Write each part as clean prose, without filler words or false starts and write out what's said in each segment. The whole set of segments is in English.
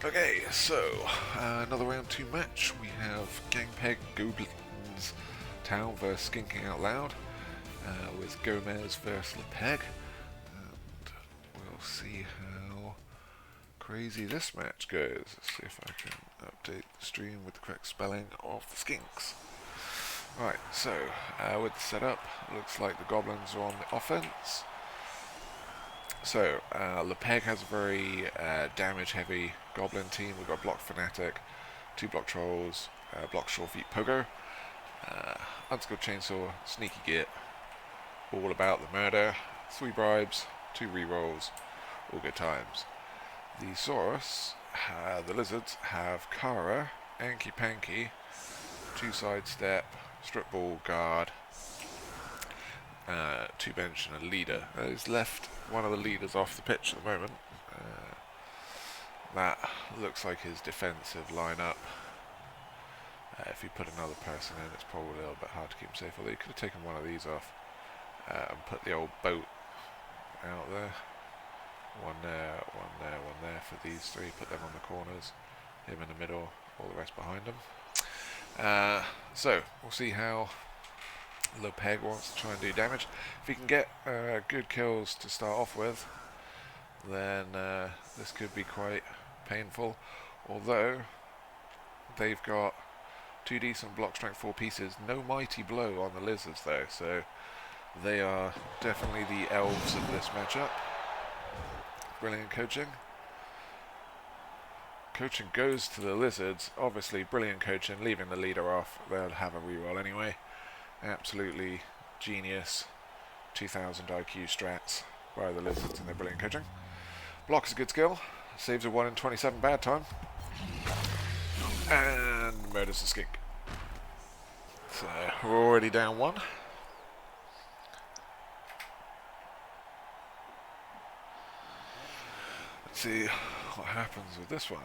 Okay, so another round 2 match. We have Lepeg Goblins Town versus Skinking Out Loud with Gomez versus Lepeg. And we'll see how crazy this match goes. Let's see if I can update the stream with the correct spelling of the skinks. Right, so with the setup, looks like the Goblins are on the offense. So, Lepeg has a very damage-heavy Goblin team. We've got Block Fanatic, 2 Block Trolls, Block Shorefeet Pogo, Unskilled Chainsaw, Sneaky Git, all about the murder, 3 bribes, 2 rerolls, all good times. The Saurus, the Lizards, have Kara, Anky Panky, 2 Sidestep, Strip Ball, Guard, 2 bench and a leader. He's left one of the leaders off the pitch at the moment. That looks like his defensive lineup. If you put another person in, it's probably a little bit hard to keep him safe. Although you could have taken one of these off and put the old boat out there. One there, one there, one there for these 3. Put them on the corners. Him in the middle, all the rest behind him. So, we'll see how Lepeg wants to try and do damage. If he can get good kills to start off with, then this could be quite painful. Although they've got 2 decent block strength 4 pieces, no mighty blow on the lizards though, so they are definitely the elves of this matchup. Brilliant coaching. Coaching goes to the lizards. Obviously brilliant coaching, leaving the leader off. They'll have a reroll anyway. Absolutely genius 2000 IQ strats by the lizards and their brilliant coaching. Block is a good skill, saves a 1 in 27 bad time, and murders the skink. So we're already down 1. Let's see what happens with this one.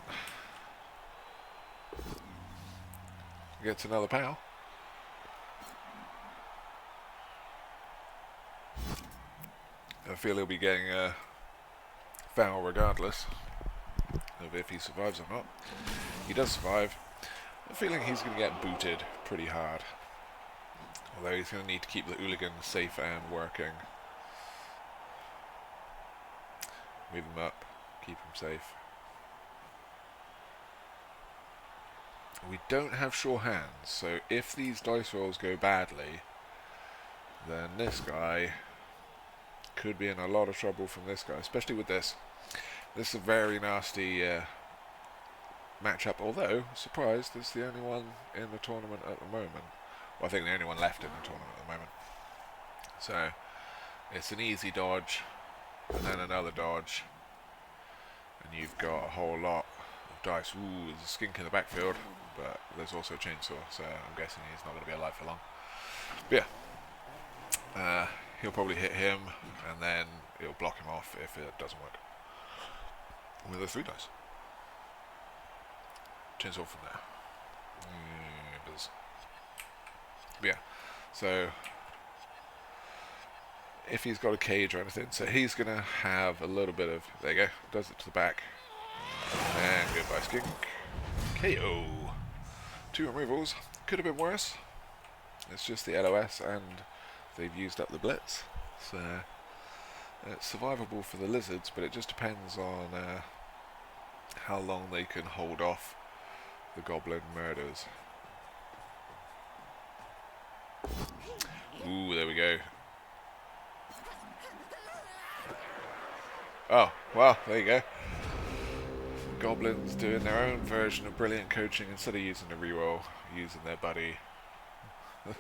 Gets another pal. I feel he'll be getting a foul regardless of if he survives or not. He does survive. I'm feeling he's going to get booted pretty hard. Although he's going to need to keep the hooligan safe and working. Move him up, keep him safe. We don't have sure hands, so if these dice rolls go badly, then this guy could be in a lot of trouble from this guy, especially with this. This is a very nasty matchup, although, surprised, it's the only one in the tournament at the moment. Well, I think the only one left in the tournament at the moment. So, it's an easy dodge, and then another dodge, and you've got a whole lot of dice. Ooh, there's a skink in the backfield, but there's also a chainsaw, so I'm guessing he's not going to be alive for long. But yeah. He'll probably hit him, and then it'll block him off if it doesn't work. With the 3 dice. Chainsaw from there. But yeah, so if he's got a cage or anything, so he's going to have a little bit of, there you go, does it to the back. And goodbye skink. KO. 2 removals. Could have been worse. It's just the LOS and they've used up the blitz, so it's survivable for the lizards, but it just depends on how long they can hold off the goblin murders. Ooh, there we go. Oh, well, there you go. Goblins doing their own version of brilliant coaching instead of using the reroll, using their buddy.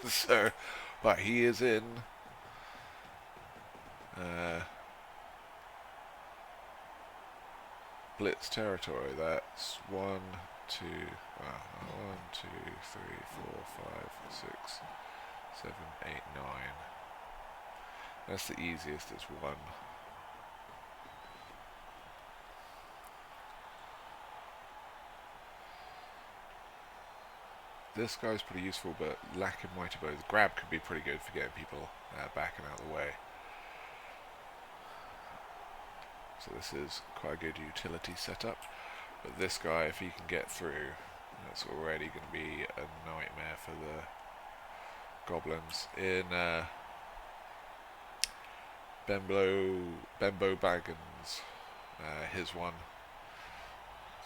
So, but he is in blitz territory. That's 1, 2, 3, 4, 5, 6, 7, 8, 9. That's the easiest, it's 1. This guy's pretty useful, but lacking mighty blow. The grab could be pretty good for getting people back and out of the way. So this is quite a good utility setup. But this guy, if he can get through, that's already going to be a nightmare for the goblins. In Bembo Baggins, his one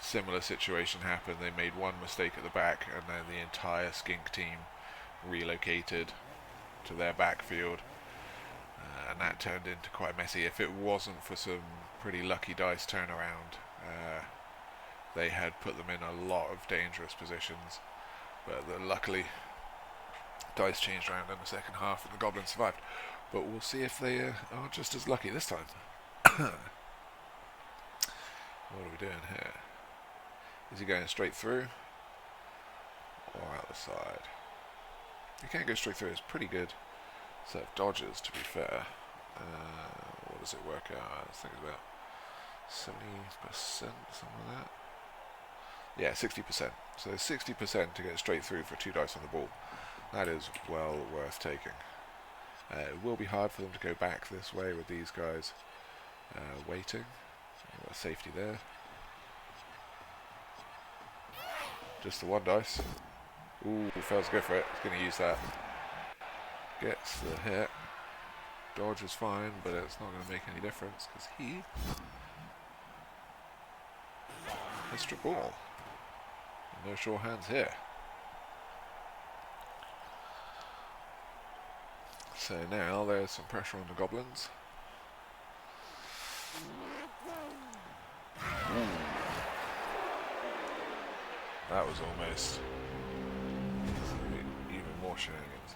similar situation happened. They made one mistake at the back, and then the entire skink team relocated to their backfield, and that turned into quite messy. If it wasn't for some pretty lucky dice turnaround, they had put them in a lot of dangerous positions, but luckily dice changed around in the second half and the goblins survived. But we'll see if they are just as lucky this time. What are we doing here? Is he going straight through or out the side? He can go straight through. It's pretty good set of dodges, to be fair. What does it work out? I think it's about 70%, something like that. Yeah, 60%. So 60% to get straight through for 2 dice on the ball. That is well worth taking. It will be hard for them to go back this way with these guys waiting. Got safety there. Just the 1 dice. Ooh, fails to go for it. He's going to use that. Gets the hit. Dodge is fine, but it's not going to make any difference because he has strip ball. No sure hands here. So now there's some pressure on the goblins. Ooh. That was almost even more shenanigans.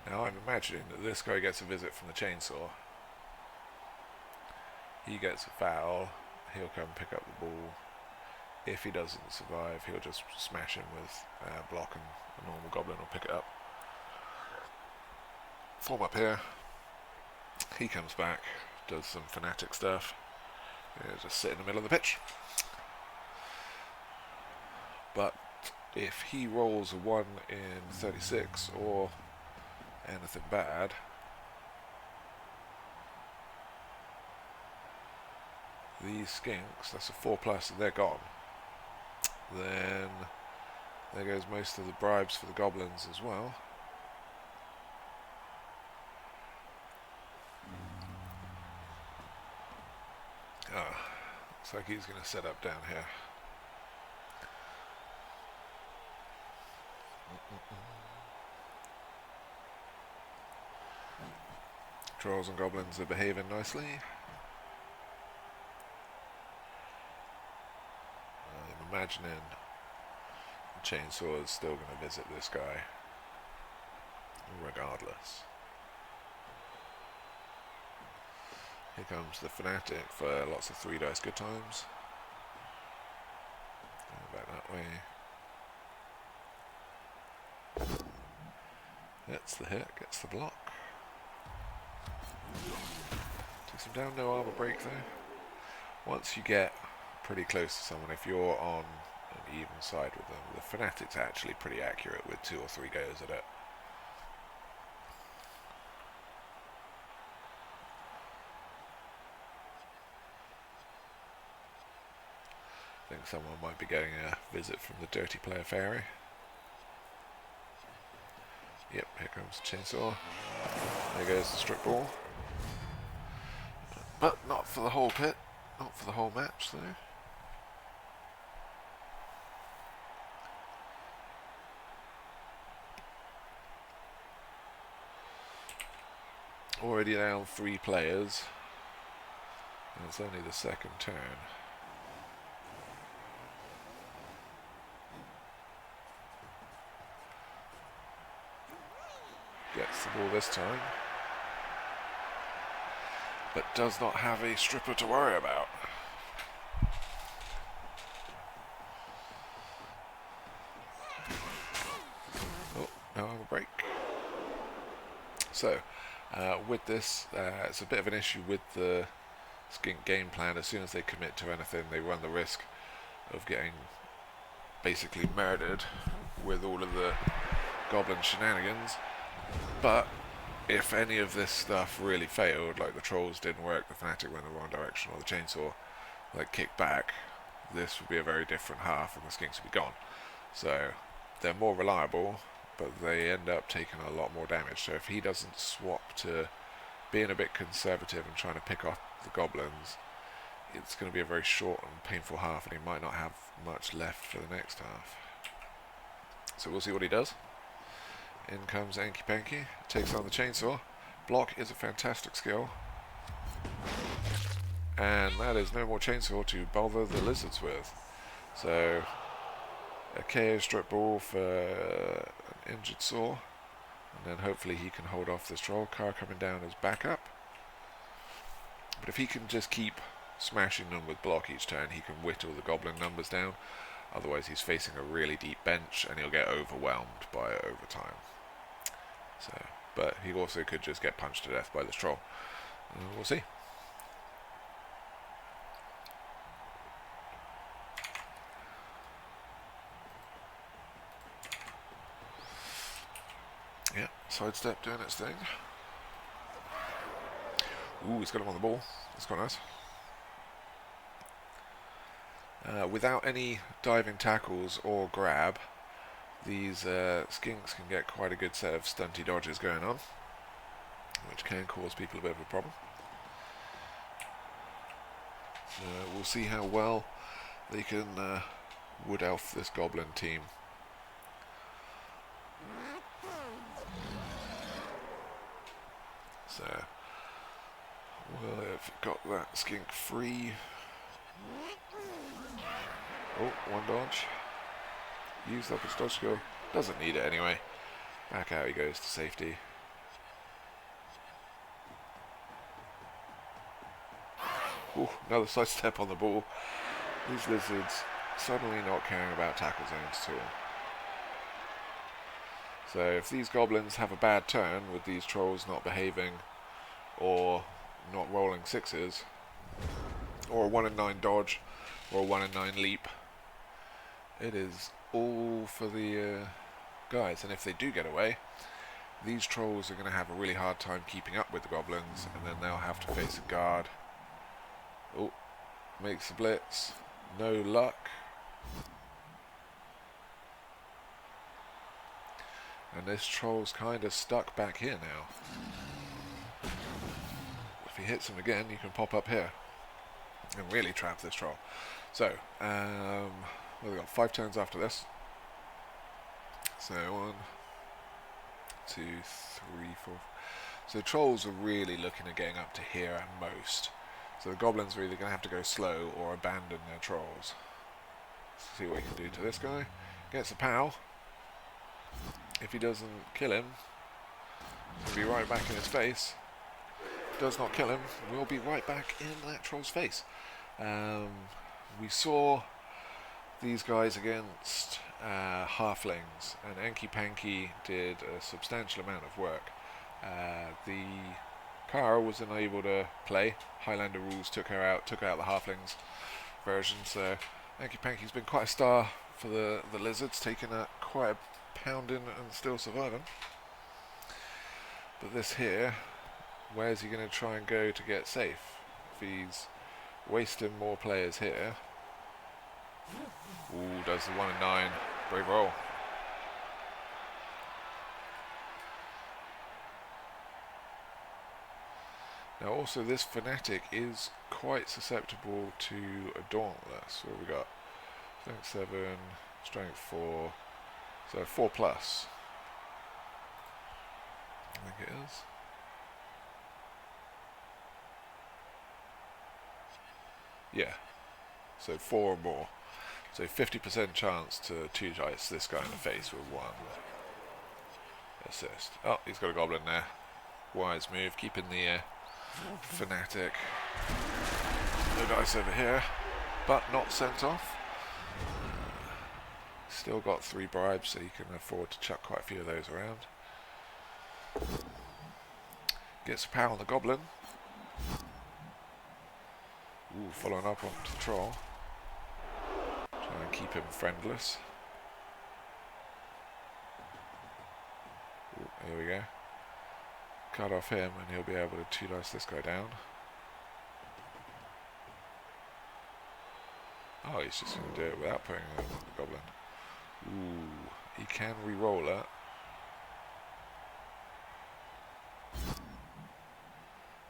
Now I'm imagining that this guy gets a visit from the chainsaw. He gets a foul. He'll come pick up the ball. If he doesn't survive, he'll just smash him with block, and a normal goblin will pick it up. Form up here. He comes back, does some fanatic stuff. He'll just sit in the middle of the pitch. But if he rolls a 1 in 36 or anything bad, these skinks, that's a 4+, and they're gone. Then there goes most of the bribes for the goblins as well. Looks like he's going to set up down here. Trolls and goblins are behaving nicely. I'm imagining the chainsaw is still going to visit this guy regardless. Here comes the fanatic for lots of 3 dice good times. Go back that way. That's the hit, gets the block. Takes him down, no armor break though. Once you get pretty close to someone, if you're on an even side with them, the fanatic's actually pretty accurate with 2 or 3 goes at it. I think someone might be getting a visit from the dirty player fairy. Yep, here comes the chainsaw. There goes the strip ball. But not for the whole pit, not for the whole match though. Already down 3 players, and it's only the second turn. Gets the ball this time, but does not have a stripper to worry about. Oh, no armor break. So, with this, it's a bit of an issue with the skink game plan. As soon as they commit to anything, they run the risk of getting basically murdered with all of the goblin shenanigans. But if any of this stuff really failed, like the trolls didn't work, the fanatic went the wrong direction, or the chainsaw like kicked back, this would be a very different half and the skinks would be gone. So they're more reliable, but they end up taking a lot more damage. So if he doesn't swap to being a bit conservative and trying to pick off the goblins, it's going to be a very short and painful half, and he might not have much left for the next half. So we'll see what he does. In comes Anky Panky, takes on the chainsaw. Block is a fantastic skill. And that is no more chainsaw to bother the lizards with. So a KO strip ball for an injured saw, and then hopefully he can hold off this troll. Car coming down as backup. But if he can just keep smashing them with block each turn, he can whittle the goblin numbers down. Otherwise he's facing a really deep bench and he'll get overwhelmed by it over time. So, but he also could just get punched to death by this troll. We'll see. Yeah, sidestep doing its thing. Ooh, he's got him on the ball. That's quite nice. Without any diving tackles or grab, these skinks can get quite a good set of stunty dodges going on, which can cause people a bit of a problem. We'll see how well they can wood elf this goblin team. So we'll have got that skink free. Oh, one dodge. Used up his dodge skill. Doesn't need it anyway. Back out he goes to safety. Ooh, another sidestep on the ball. These lizards suddenly not caring about tackle zones at all. So if these goblins have a bad turn with these trolls not behaving or not rolling sixes, or a 1 in 9 dodge, or a 1 in 9 leap, it is all for the guys. And if they do get away, these trolls are going to have a really hard time keeping up with the goblins, and then they'll have to face a guard. Oh, makes the blitz. No luck. And this troll's kind of stuck back here now. If he hits him again, you can pop up here and really trap this troll. So, well, we've got 5 turns after this. So 1, 2, 3, 4. So trolls are really looking at getting up to here at most. So the goblins are either going to have to go slow or abandon their trolls. Let's see what he can do to this guy. Gets a pow. If he doesn't kill him, he'll be right back in his face. Does not kill him, we'll be right back in that troll's face. We saw these guys against halflings, and Anky Panky did a substantial amount of work. The car was unable to play. Highlander rules took her out the halflings version, so Anky Panky's been quite a star for the lizards, taking quite a pounding and still surviving. But this here, where's he going to try and go to get safe? If he's wasting more players here. Ooh, does the 1 in 9. Brave roll. Now also this fanatic is quite susceptible to a dauntless. What have we got? Strength 7, strength 4. So 4 plus. I think it is. Yeah. So 4 or more. So 50% chance to 2 dice this guy in the face with 1 assist. Oh, he's got a goblin there. Wise move, keeping the fanatic. No dice over here, but not sent off. Still got 3 bribes, so you can afford to chuck quite a few of those around. Gets a power on the goblin. Ooh, following up onto the troll. Try and keep him friendless. Ooh, here we go. Cut off him and he'll be able to 2 dice this guy down. Oh, he's just going to do it without putting on the goblin. Ooh, he can re-roll it.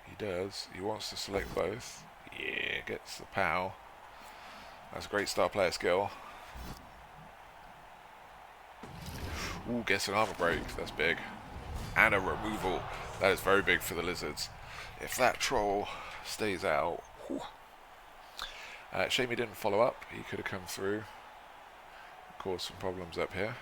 He does. He wants to select both. Yeah, gets the POW. That's a great star player skill. Ooh, gets an armor break. That's big. And a removal. That is very big for the lizards. If that troll stays out... shame he didn't follow up. He could have come through. Caused some problems up here.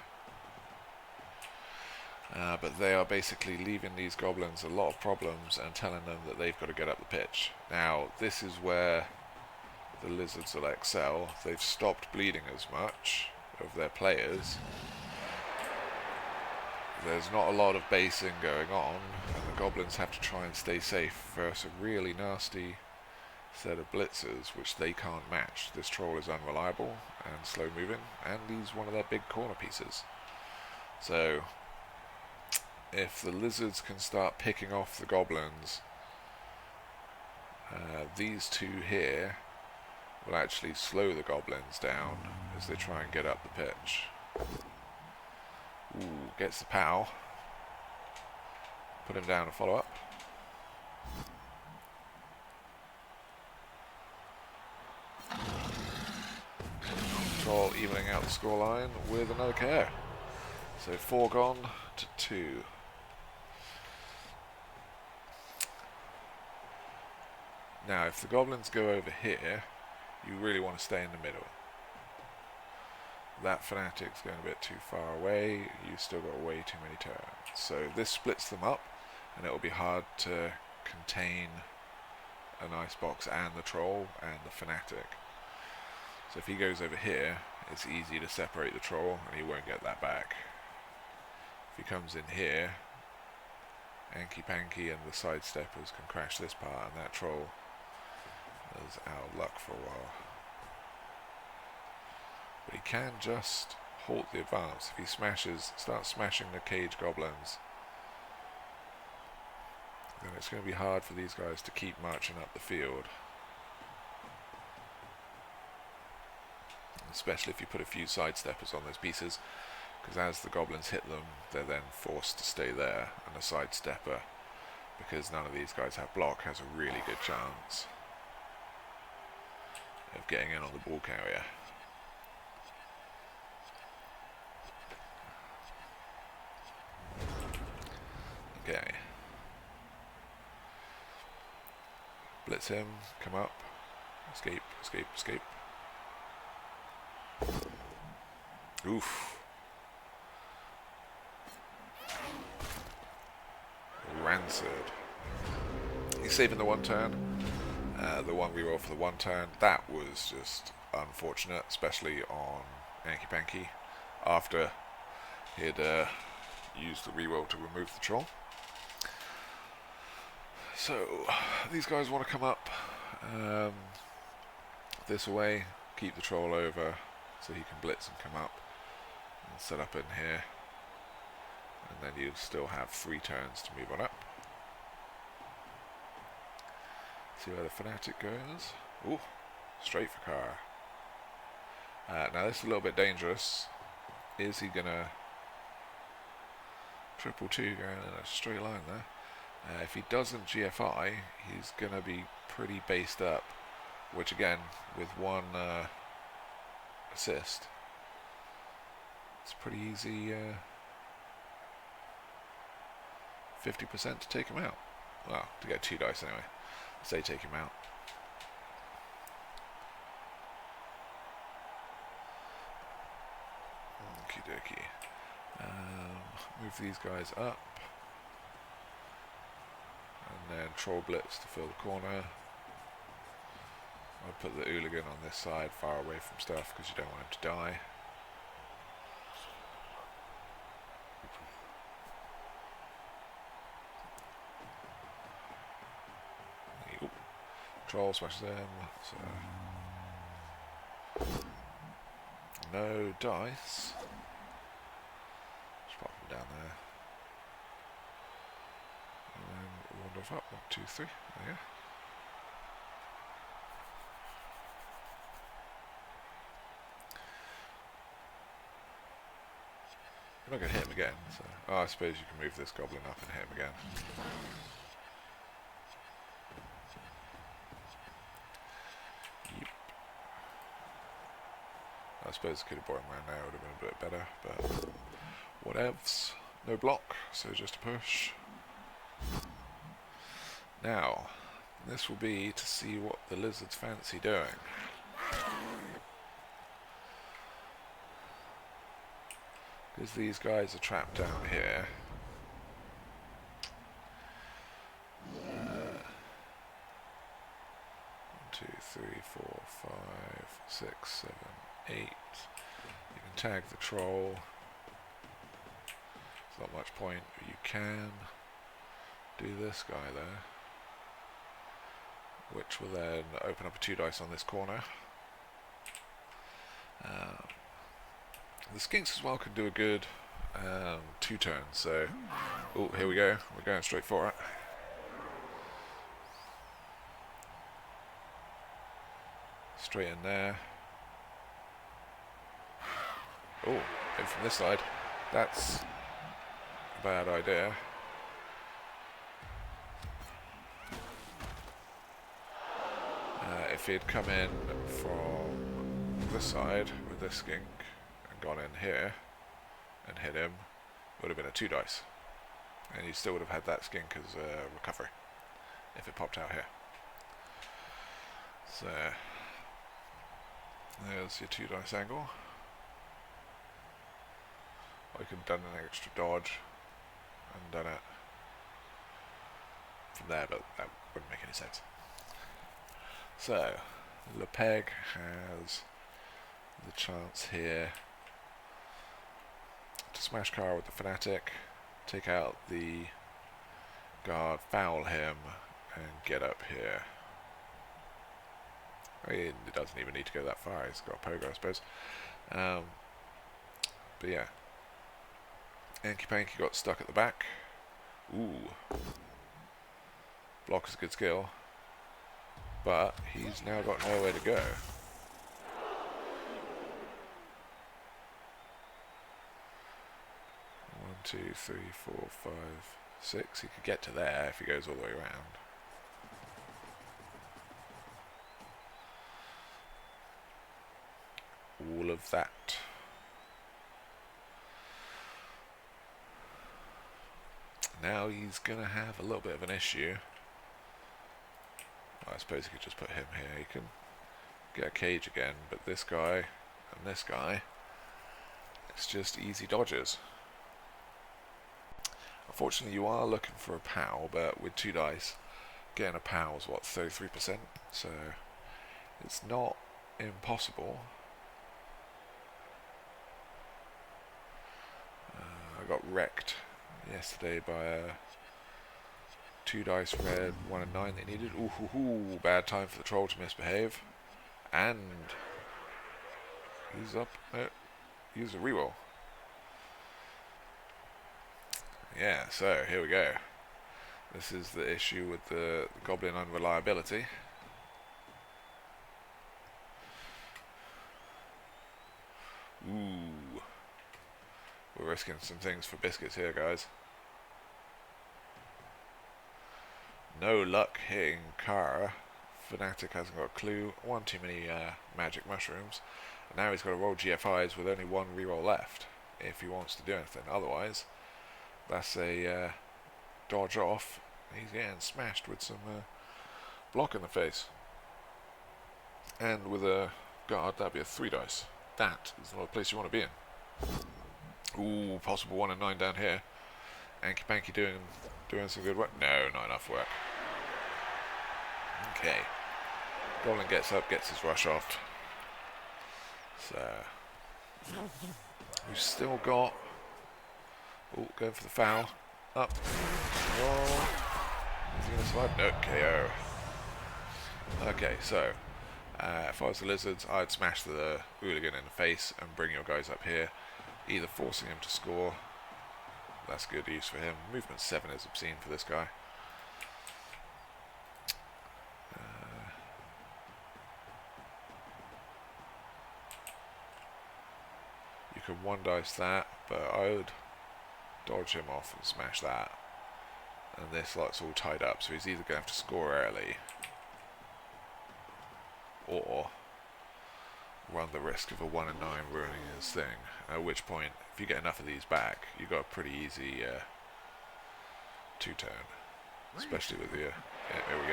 But they are basically leaving these goblins a lot of problems and telling them that they've got to get up the pitch. Now, this is where the lizards will excel. They've stopped bleeding as much of their players. There's not a lot of basing going on, and the goblins have to try and stay safe versus a really nasty set of blitzers, which they can't match. This troll is unreliable and slow moving, and he's one of their big corner pieces. So, if the lizards can start picking off the goblins, these two here will actually slow the goblins down as they try and get up the pitch. Ooh, gets the POW. Put him down and follow up. Troll evening out the scoreline with another KO. So 4 gone to 2. Now, if the goblins go over here, you really want to stay in the middle. That fanatic's going a bit too far away. You've still got way too many turns. So this splits them up, and it will be hard to contain an icebox and the troll and the fanatic. So if he goes over here, it's easy to separate the troll, and he won't get that back. If he comes in here, Anky Panky and the sidesteppers can crash this part, and that troll is out of luck for a while. But he can just halt the advance. If he starts smashing the cage goblins, then it's going to be hard for these guys to keep marching up the field. Especially if you put a few sidesteppers on those pieces, because as the goblins hit them, they're then forced to stay there, and a sidestepper, because none of these guys have block, has a really good chance of getting in on the ball carrier. Okay. Blitz him, come up, escape, escape, escape. Oof. Rancid. He's saving the 1 turn. The 1 reroll for the 1 turn. That was just unfortunate, especially on Anky Panky, after he had used the reroll to remove the troll. So these guys want to come up this way, keep the troll over so he can blitz and come up and set up in here, and then you still have 3 turns to move on up. See where the fanatic goes. Ooh, straight for car. Now this is a little bit dangerous. Is he gonna 2-2 going in a straight line there? If he doesn't GFI, he's gonna be pretty based up, which again, with 1 assist, it's pretty easy 50% to take him out. Well, to get 2 dice anyway. Say take him out. Okie dokie. Move these guys up. And then troll blitz to fill the corner. I'll put the hooligan on this side, far away from stuff, because you don't want him to die. Troll smashes in, so no dice. Just pop them down there. And then wander up, 1, 2, 3, there you go. You're not going to hit him again. So. Oh, I suppose you can move this goblin up and hit him again. Yep. I suppose I could have brought him around there, would have been a bit better, but whatevs. No block, so just a push. Now, this will be to see what the lizards fancy doing. Because these guys are trapped down here. 1, 2, 3, 4, 5, 6, 7, 8. You can tag the troll. There's not much point, but you can do this guy there, which will then open up a 2 dice on this corner. The skinks as well can do a good 2 turns, so oh, here we go, we're going straight for it. Straight in there. Oh, in from this side. That's a bad idea. If he'd come in from this side with this skink and gone in here and hit him, it would have been a 2 dice. And you still would have had that skink as a recovery if it popped out here. So there's your 2 dice angle. Or you could have done an extra dodge and done it from there, but that wouldn't make any sense. So, Lepeg has the chance here to smash Kara with the Fanatic, take out the guard, foul him, and get up here. He doesn't even need to go that far, he's got a pogo, I suppose. But yeah. Anky Panky got stuck at the back. Ooh. Block is a good skill. But he's now got nowhere to go. 1, 2, 3, 4, 5, 6. He could get to there if he goes all the way around. All of that. Now he's going to have a little bit of an issue. I suppose he could just put him here. He can get a cage again, but this guy and this guy, it's just easy dodges. Unfortunately, you are looking for a POW, but with 2 dice, getting a POW is what, 33%? So it's not impossible. I got wrecked yesterday by a 2 dice red, 1 and 9 they needed. Ooh, hoo, hoo, bad time for the troll to misbehave. And he's up. Use a reroll. Yeah, so here we go. This is the issue with the goblin unreliability. Ooh. We're risking some things for biscuits here, guys. No luck hitting Kara. Fanatic hasn't got a clue. 1 too many magic mushrooms. And now he's got to roll GFIs with only 1 reroll left if he wants to do anything. Otherwise, that's a dodge off. He's getting smashed with some block in the face. And with a guard, that'd be a 3 dice. That is not a place you want to be in. Ooh, possible 1 and 9 down here. Anky Panky doing some good work. No, not enough work. Okay. Goblin gets up, gets his rush off. So we've still got. Oh, going for the foul. Up. Roll. Is he going to survive? No, KO. Okay, so if I was the lizards, I'd smash the hooligan in the face and bring your guys up here, either forcing him to score. That's good use for him. Movement 7 is obscene for this guy. You You can one dice that, but I would dodge him off and smash that. And this lot's all tied up, so he's either going to have to score early or run the risk of a 1 and 9 ruining his thing. At which point, if you get enough of these back, you've got a pretty easy 2-turn. Especially with your... Yeah, there we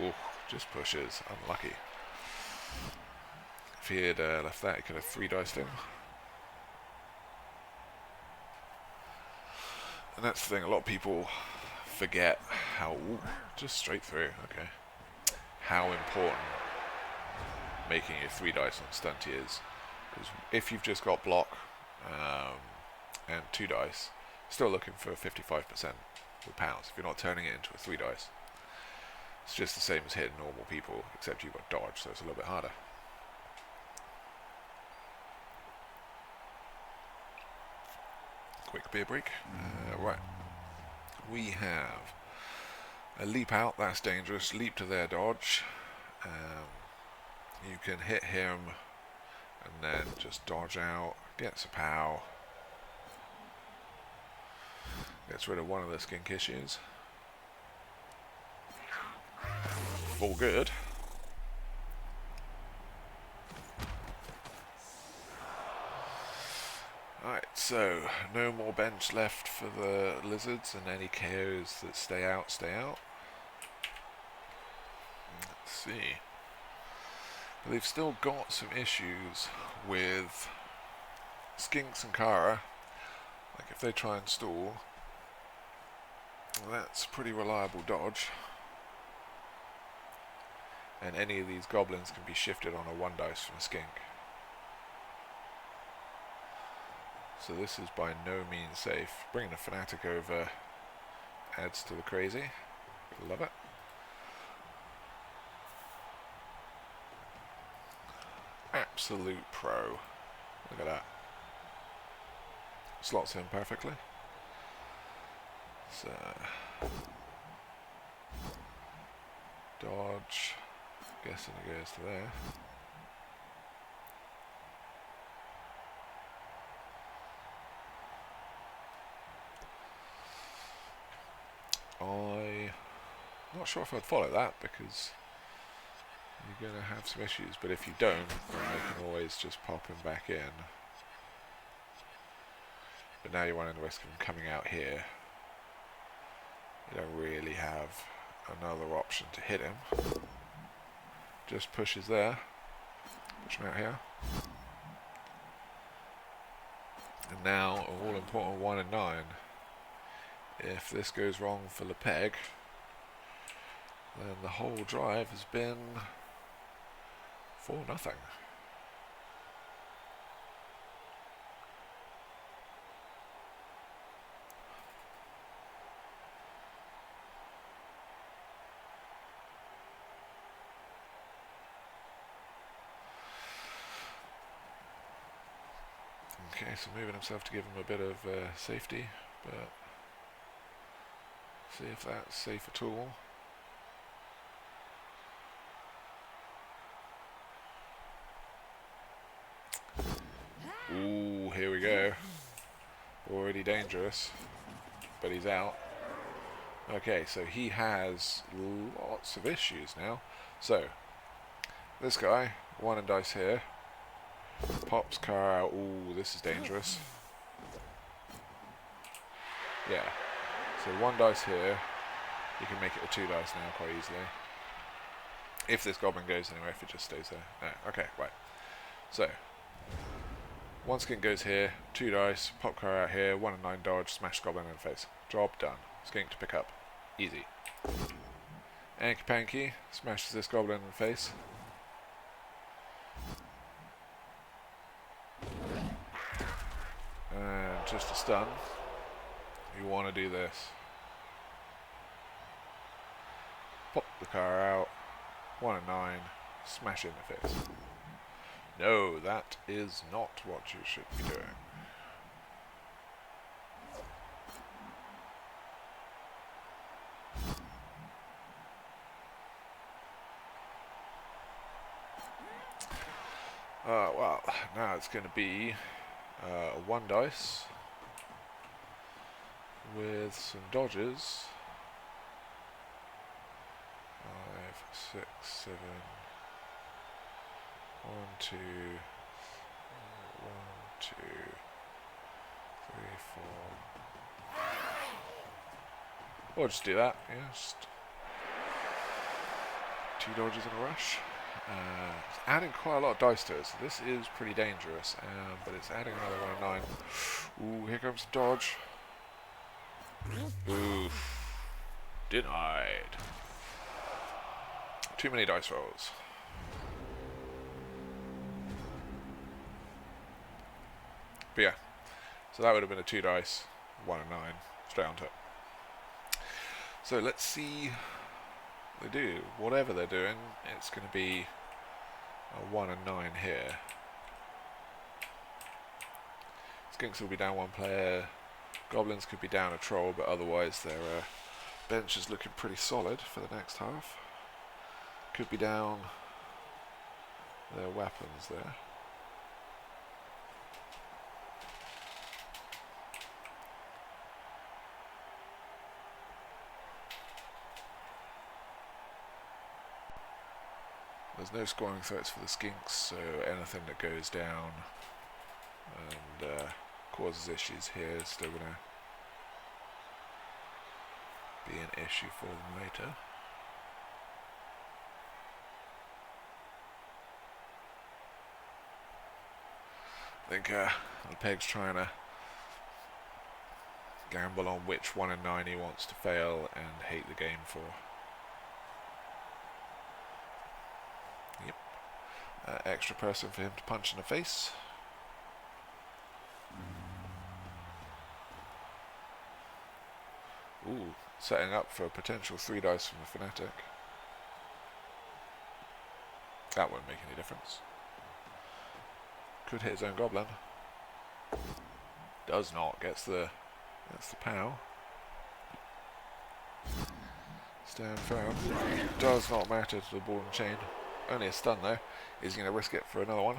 go. Ooh, just pushes. Unlucky. If he had left that, he could have 3-diced him. And that's the thing, a lot of people forget how... Ooh, just straight through, okay. How important making your 3 dice on Stunty is. Because if you've just got block and 2 dice, still looking for 55% with pounds. If you're not turning it into a 3 dice, it's just the same as hitting normal people, except you've got dodge, so it's a little bit harder. Quick beer break. Right. We have a leap out, that's dangerous. Leap to their dodge. You can hit him and then just dodge out. Gets a pow. Gets rid of one of the skink issues. All good. Alright, so no more bench left for the lizards, and any KOs that stay out, stay out. Let's see. They've still got some issues with skinks and Kara. Like if they try and stall, that's pretty reliable dodge. And any of these goblins can be shifted on a 1 dice from a skink. So this is by no means safe. Bringing a fanatic over adds to the crazy. Love it. Absolute pro. Look at that. Slots in perfectly. So dodge. Guessing it goes to there. I'm not sure if I'd follow that because you're going to have some issues, but if you don't, then you can always just pop him back in. But now you're running the risk of him coming out here. You don't really have another option to hit him. Just pushes there. Push him out here. And now, an all-important 1 and 9. If this goes wrong for Lepeg, then the whole drive has been for nothing. Okay, so moving himself to give him a bit of safety, but see if that's safe at all. Ooh, here we go. Already dangerous, but he's out. Okay, so he has lots of issues now. So, this guy, 1 and dice here. Pops car out. Ooh, this is dangerous. Yeah. So 1 dice here. You can make it a 2 dice now quite easily. If this goblin goes anywhere, if it just stays there. No. Okay, right. So 1 skink goes here, 2 dice, pop car out here, 1 and 9 dodge, smash goblin in the face. Job done. Skink to pick up. Easy. Anky Panky smashes this goblin in the face. And just a stun. You want to do this. Pop the car out. 1 and 9. Smash in the face. No, that is not what you should be doing. Well, now it's going to be 1 dice with some dodges. 5, 6, 7. 1, 2, 1, 2, 3, 4. Or just do that, yeah, just 2 dodges in a rush. It's adding quite a lot of dice to it, so this is pretty dangerous, but it's adding another 1 of 9. Ooh, here comes the dodge. Oof. Denied. Too many dice rolls. But yeah, so that would have been a 2 dice, 1 and 9, straight onto it. So let's see what they do. Whatever they're doing, it's going to be a 1 and 9 here. Skinks will be down 1 player. Goblins could be down a troll, but otherwise their bench is looking pretty solid for the next half. Could be down their weapons there. There's no scoring threats for the skinks, so anything that goes down and causes issues here is still going to be an issue for them later. I think Lepeg's trying to gamble on which 1 and 9 he wants to fail and hate the game for. Yep. Extra person for him to punch in the face. Ooh, setting up for a potential 3 dice from the Fanatic. That won't make any difference. Could hit his own Goblin. Does not. Gets the POW. Stand firm. Does not matter to the ball and chain. Only a stun though. Is he going to risk it for another one?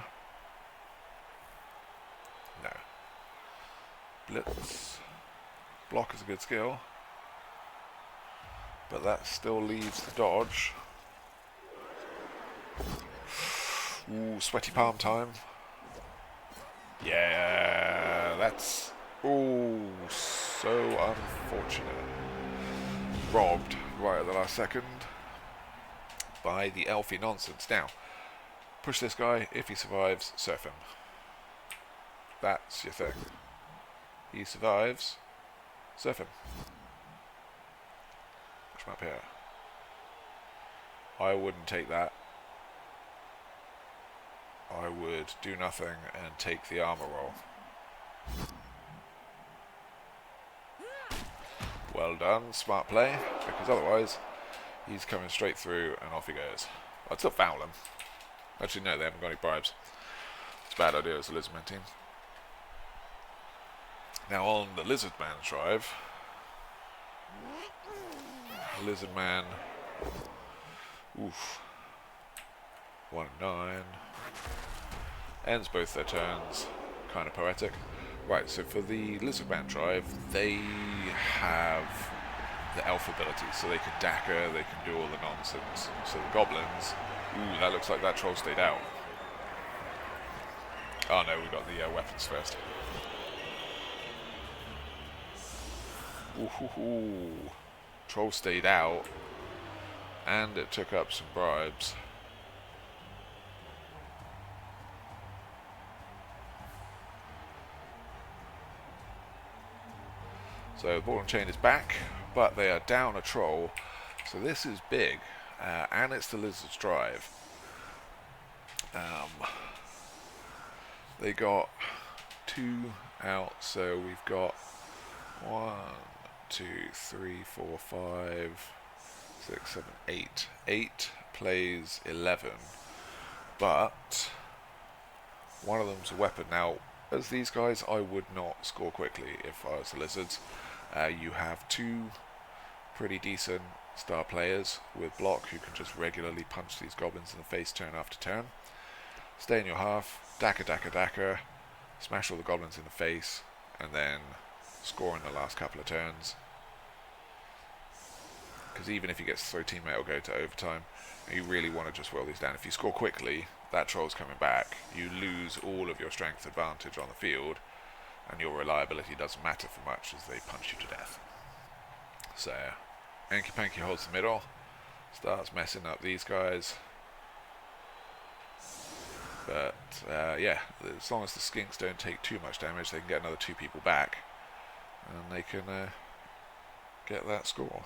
No. Blitz. Block is a good skill. But that still leaves the dodge. Ooh, sweaty palm time. Yeah, that's so unfortunate. Robbed right at the last second by the elfy nonsense. Now, push this guy. If he survives, surf him. That's your thing. He survives, surf him. Push him up here. I wouldn't take that. I would do nothing and take the armor roll. Well done, smart play, because otherwise he's coming straight through and off he goes. I'd still foul him. Actually no, they haven't got any bribes. It's a bad idea as a Lizardman team. Now on the Lizardman drive, Lizardman, oof, 1 and 9. Ends both their turns. Kind of poetic. Right, so for the Lizardman drive, they have the elf ability, so they can dagger, they can do all the nonsense. So the goblins, ooh, that looks like that troll stayed out. Oh no, we got the weapons first. Ooh, troll stayed out, and it took up some bribes. So ball and chain is back, but they are down a troll, so this is big, and it's the Lizard's drive. They got 2 out, so we've got 1, 2, 3, 4, 5, 6, 7, 8. 8 plays 11, but one of them's a weapon. Now, as these guys, I would not score quickly if I was the Lizards. You have 2 pretty decent star players with block who can just regularly punch these goblins in the face turn after turn. Stay in your half, Daka, daka, daka, smash all the goblins in the face, and then score in the last couple of turns. Because even if he gets to throw teammate or go to overtime, you really want to just will these down. If you score quickly, that troll's coming back, you lose all of your strength advantage on the field, and your reliability doesn't matter for much as they punch you to death. So, Anky Panky holds the middle, starts messing up these guys. But yeah, as long as the skinks don't take too much damage, they can get another 2 people back, and they can get that score.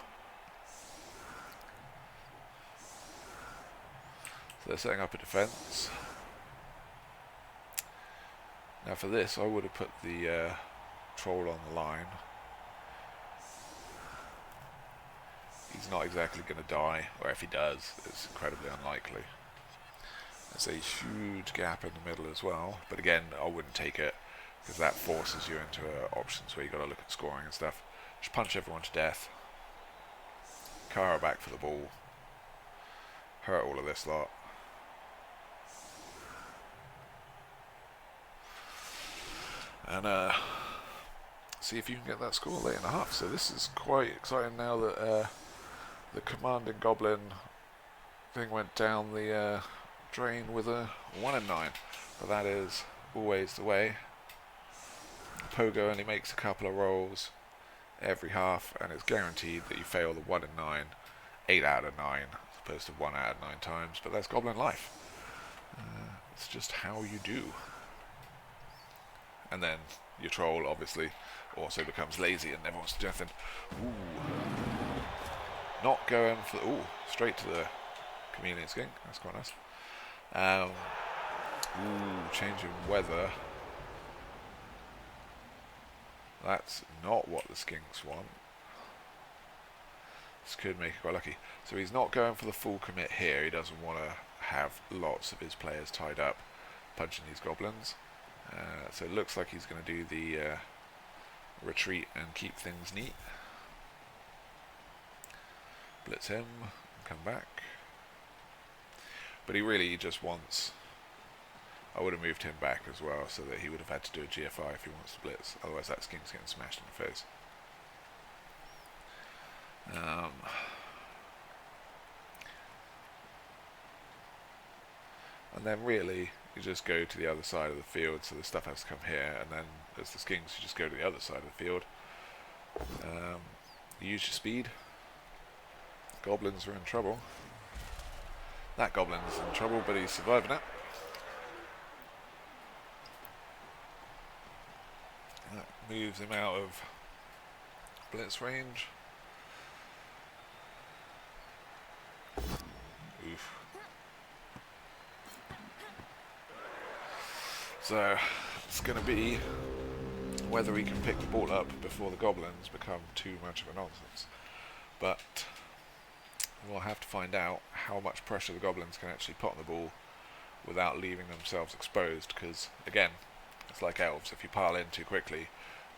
So they're setting up a defense. Now for this, I would have put the troll on the line. He's not exactly going to die, or if he does, it's incredibly unlikely. There's a huge gap in the middle as well, but again, I wouldn't take it, because that forces you into options where you've got to look at scoring and stuff. Just punch everyone to death. Kara back for the ball. Hurt all of this lot. And see if you can get that score late in the half. So this is quite exciting now that the commanding goblin thing went down the drain with a 1 in 9, but that is always the way. Pogo only makes a couple of rolls every half, and it's guaranteed that you fail the 1 in 9 8 out of 9 as opposed to 1 out of 9 times, but that's Goblin life. It's just how you do. And then your troll obviously also becomes lazy and never wants to do anything. Ooh. Not going for ooh, straight to the chameleon skink. That's quite nice. Ooh, changing weather. That's not what the skinks want. This could make it quite lucky. So he's not going for the full commit here. He doesn't want to have lots of his players tied up punching these goblins. So it looks like he's going to do the retreat and keep things neat. Blitz him and come back. But he really just wants... I would have moved him back as well so that he would have had to do a GFI if he wants to blitz. Otherwise that skink's getting smashed in the face. And then really you just go to the other side of the field, so the stuff has to come here, and then as the skinks you just go to the other side of the field. Use your speed. Goblins are in trouble. That goblin's in trouble, but he's surviving it. That moves him out of blitz range. Oof. So it's going to be whether he can pick the ball up before the goblins become too much of a nonsense. But we'll have to find out how much pressure the goblins can actually put on the ball without leaving themselves exposed, because again, it's like elves. If you pile in too quickly,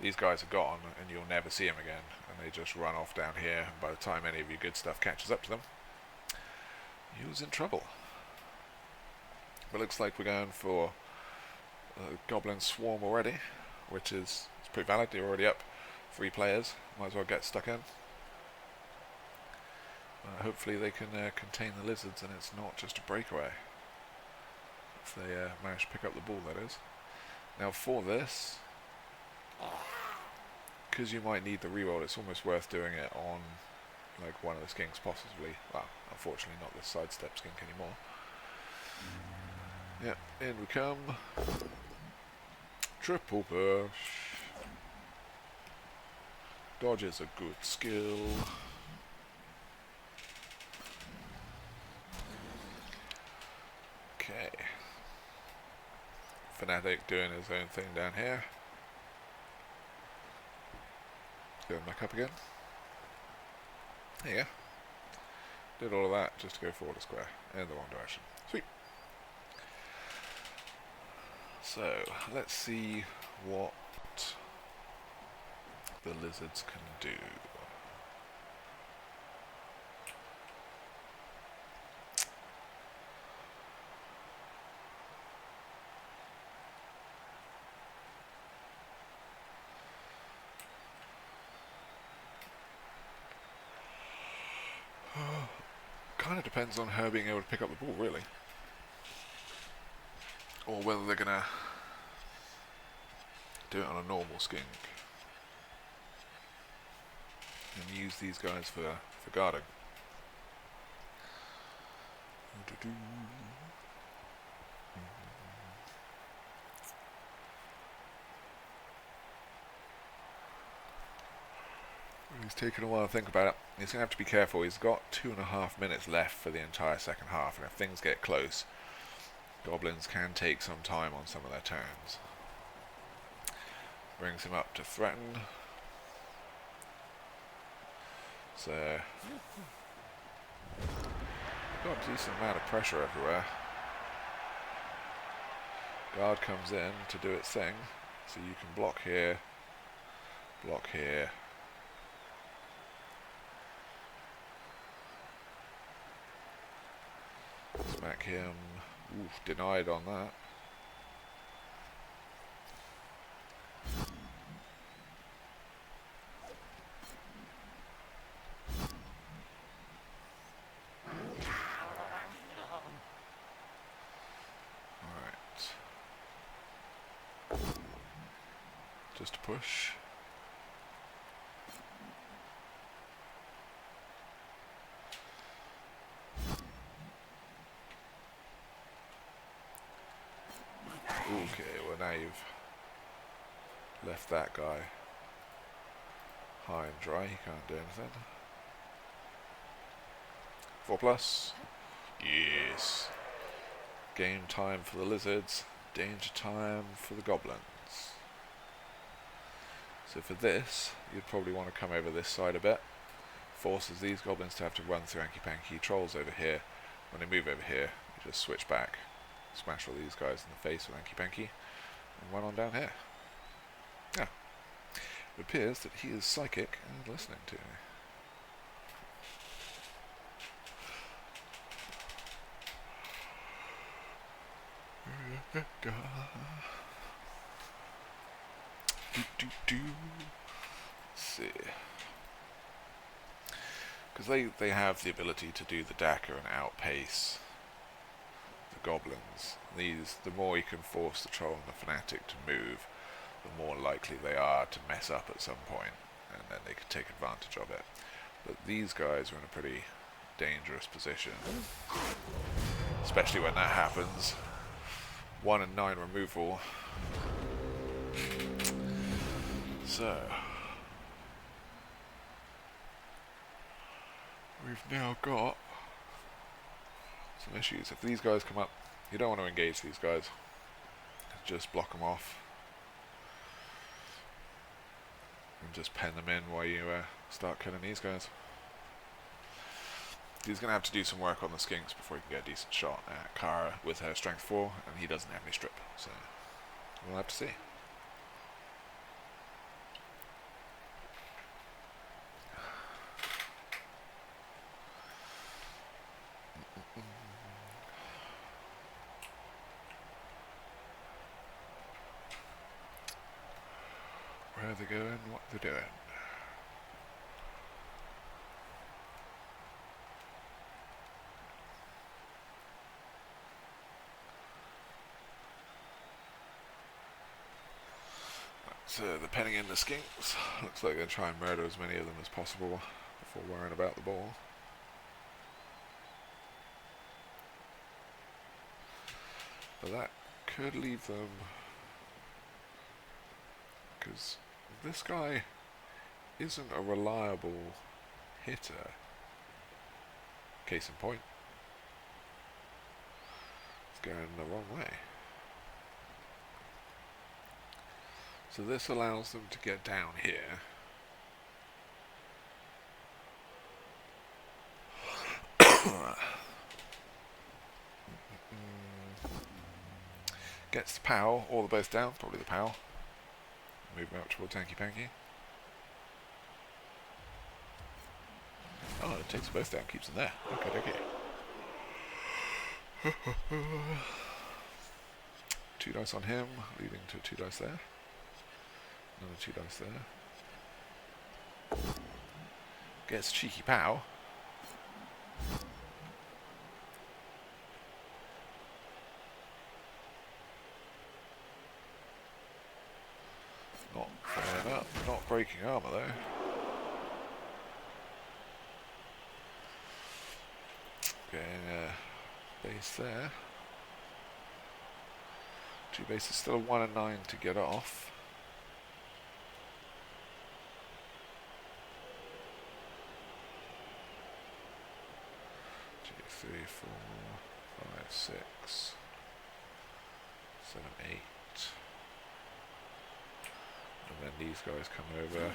these guys are gone and you'll never see them again, and they just run off down here, and by the time any of your good stuff catches up to them, you're in trouble. But it looks like we're going for a goblin swarm already, which is pretty valid. You're already up 3 players, might as well get stuck in. Hopefully they can contain the lizards and it's not just a breakaway. If they manage to pick up the ball, that is. Now for this, because you might need the reroll, it's almost worth doing it on like one of the skinks possibly. Well, unfortunately not this sidestep skink anymore. Yep, in we come. Triple push. Dodge is a good skill. Okay. Fanatic doing his own thing down here. Going back up again. There you go. Did all of that just to go forward a square in the wrong direction. Sweet. So let's see what the lizards can do. Kind of depends on her being able to pick up the ball, really. Or whether they're going to do it on a normal skink. And use these guys for guarding. He's taken a while to think about it. He's going to have to be careful. He's got 2.5 minutes left for the entire second half, and if things get close, goblins can take some time on some of their turns. Brings him up to threaten. So, got a decent amount of pressure everywhere. Guard comes in to do its thing, so you can block here, smack him. Oof, denied on that. Just a push. Okay, well now you've left that guy high and dry, he can't do anything. 4+. Yes. Game time for the lizards, danger time for the goblins. So for this, you'd probably want to come over this side a bit. Forces these goblins to have to run through hanky-panky trolls over here. When they move over here, you just switch back, smash all these guys in the face with hanky-panky, and run on down here. Yeah. It appears that he is psychic and listening to me. Let's see. Because they have the ability to do the Daka and outpace the goblins. The more you can force the troll and the fanatic to move, the more likely they are to mess up at some point, and then they can take advantage of it. But these guys are in a pretty dangerous position, especially when that happens. 1 and 9 removal. So we've now got some issues. If these guys come up, you don't want to engage these guys. Just block them off and just pen them in while you start killing these guys. He's going to have to do some work on the skinks before he can get a decent shot at Kara with her strength 4, and he doesn't have any strip, so we'll have to see. Where are they going? What they're doing? So they're penning in the skinks. Looks like they're going to try and murder as many of them as possible before worrying about the ball. But that could leave them, because this guy isn't a reliable hitter. Case in point, it's going the wrong way. So this allows them to get down here. Gets the POW, or the both down, probably the POW. Move him up towards Hanky Panky. Oh, it takes them both down, keeps them there. Okay. 2 dice on him, leading to 2 dice there. Another 2 dice there. Gets cheeky POW. not breaking armor though. Getting a base there. 2 bases, still a 1 and 9 to get off. Two, 3, 4, 5, 6, 7, 8. And then these guys come over.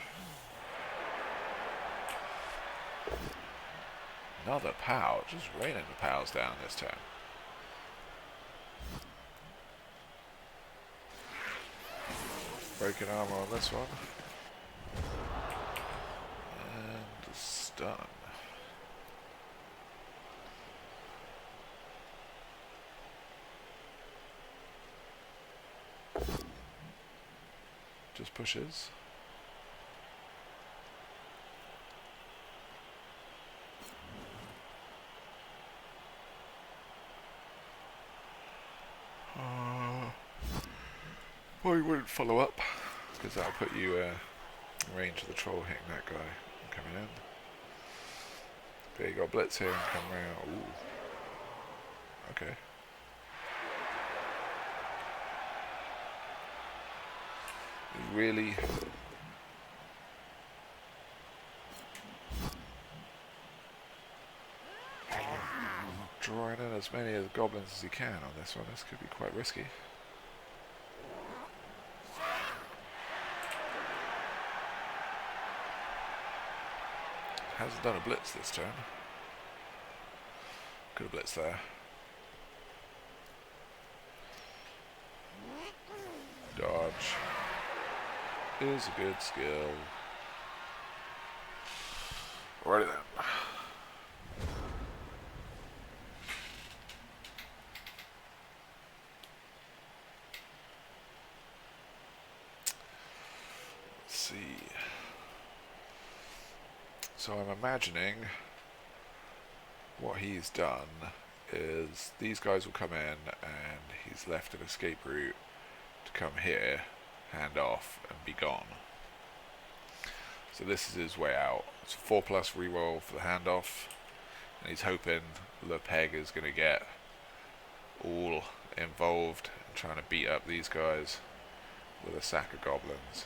Another POW, just raining the POWs down this turn. Broken armor on this one. And a stun. Just pushes. Well, you wouldn't follow up, because that'll put you in range of the troll hitting that guy and coming in. But you got blitz here and come around. Ooh. Okay. Really drawing in as many of the goblins as he can on this one. This could be quite risky. Hasn't done a blitz this turn. Could have blitzed there. Dodge is a good skill. Alrighty then. Let's see. So I'm imagining what he's done is these guys will come in and he's left an escape route to come here, hand off and be gone. So this is his way out. It's a 4+ reroll for the handoff, and he's hoping Lepeg is going to get all involved in trying to beat up these guys with a sack of goblins.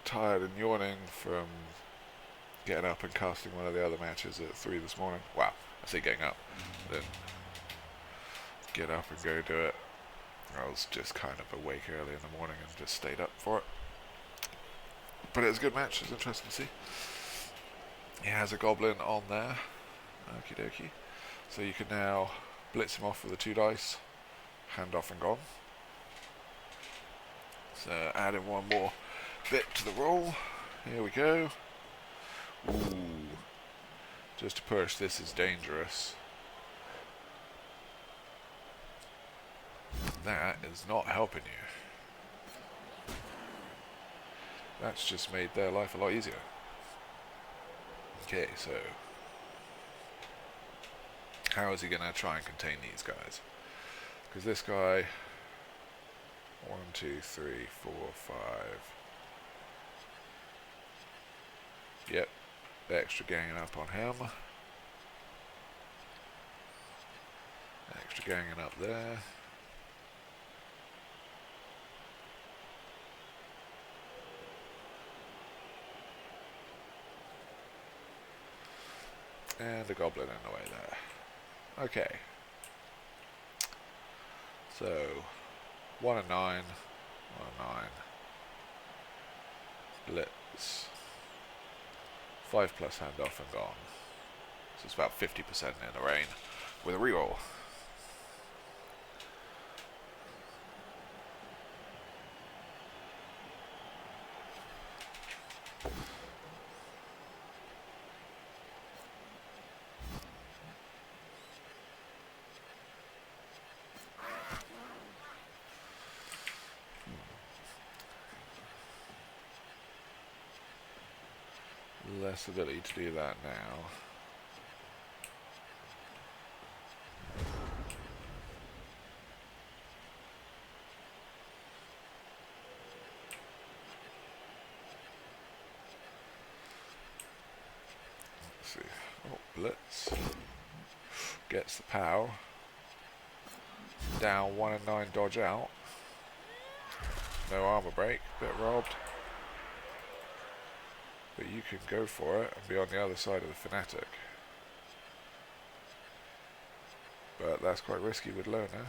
Tired and yawning from getting up and casting one of the other matches at 3 this morning. Wow, I say getting up. Then get up and go do it. I was just kind of awake early in the morning and just stayed up for it. But it was a good match, it was interesting to see. He has a goblin on there. Okie dokie. So you can now blitz him off with the 2 dice, hand off and gone. So adding one more bit to the roll. Here we go. Ooh. Just to push, this is dangerous. That is not helping you. That's just made their life a lot easier. Okay, so how is he going to try and contain these guys? Because this guy, 1, 2, 3, 4, 5. Yep, the extra ganging up on him. Extra ganging up there. And a goblin in the way there. Okay. So 1 and 9. 1 and 9. Blitz. 5+ handoff and gone. So it's about 50% in the rain with a reroll. less ability to do that now. Let's see. Oh, blitz. Gets the POW. Down 1 and 9, dodge out. No armor break, bit robbed. But you can go for it and be on the other side of the fanatic. But that's quite risky with Lona.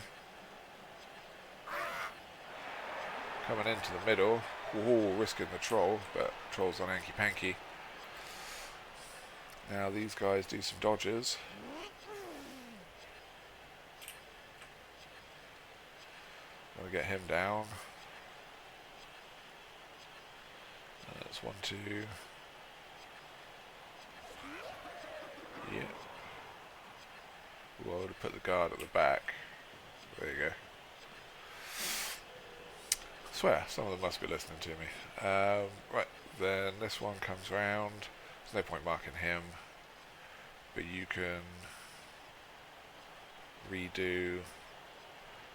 Coming into the middle. Ooh, risking the troll, but troll's on Anky Panky. Now these guys do some dodges. Gonna get him down. That's 1, 2. Yeah. Well, I would have put the guard at the back. There you go. I swear, some of them must be listening to me. Right, then this one comes round. There's no point marking him. But you can redo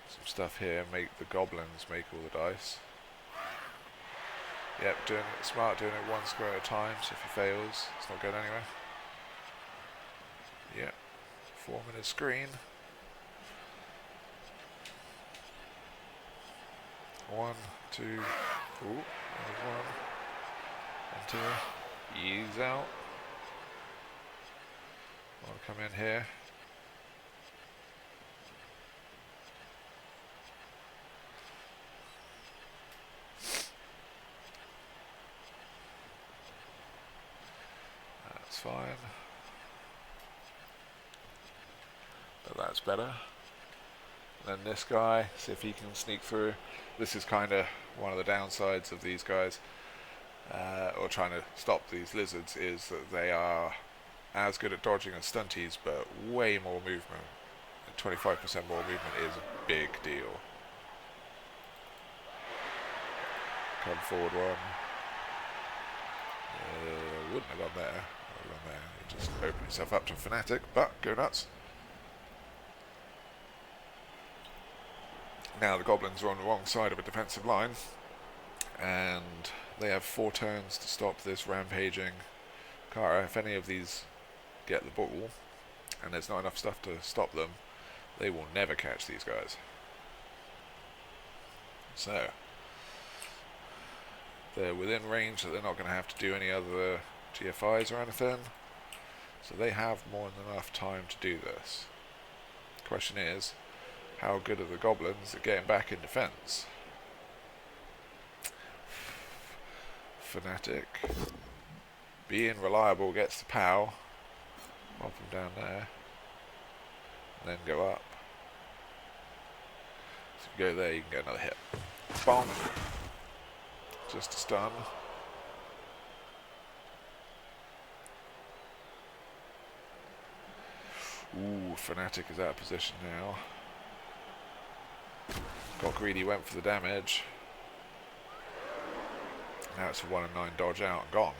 some stuff here, make the goblins make all the dice. Yep, doing it smart, doing it 1 square at a time, so if he fails, it's not going anywhere. Yep, forming a screen. 1, 2, ooh, there's 1, and 2, ease out. I'll come in here. That's fine. But that's better. Then this guy, see if he can sneak through. This is kind of one of the downsides of these guys, or trying to stop these lizards, is that they are as good at dodging as stunties, but way more movement. 25% more movement is a big deal. Come forward 1. Wouldn't have gone there. Would have gone there. You just open yourself up to a fanatic, but go nuts. Now the goblins are on the wrong side of a defensive line, and they have 4 turns to stop this rampaging Kara. If any of these get the ball, and there's not enough stuff to stop them, they will never catch these guys. So they're within range that they're not going to have to do any other GFIs or anything, so they have more than enough time to do this. The question is, how good are the goblins at getting back in defense? Fanatic, being reliable, gets the POW. Pop them down there, and then go up. So if you go there, you can get another hit. Bomb! Just a stun. Ooh, Fanatic is out of position now. Got greedy, went for the damage. Now it's a 1 and 9 dodge out and gone.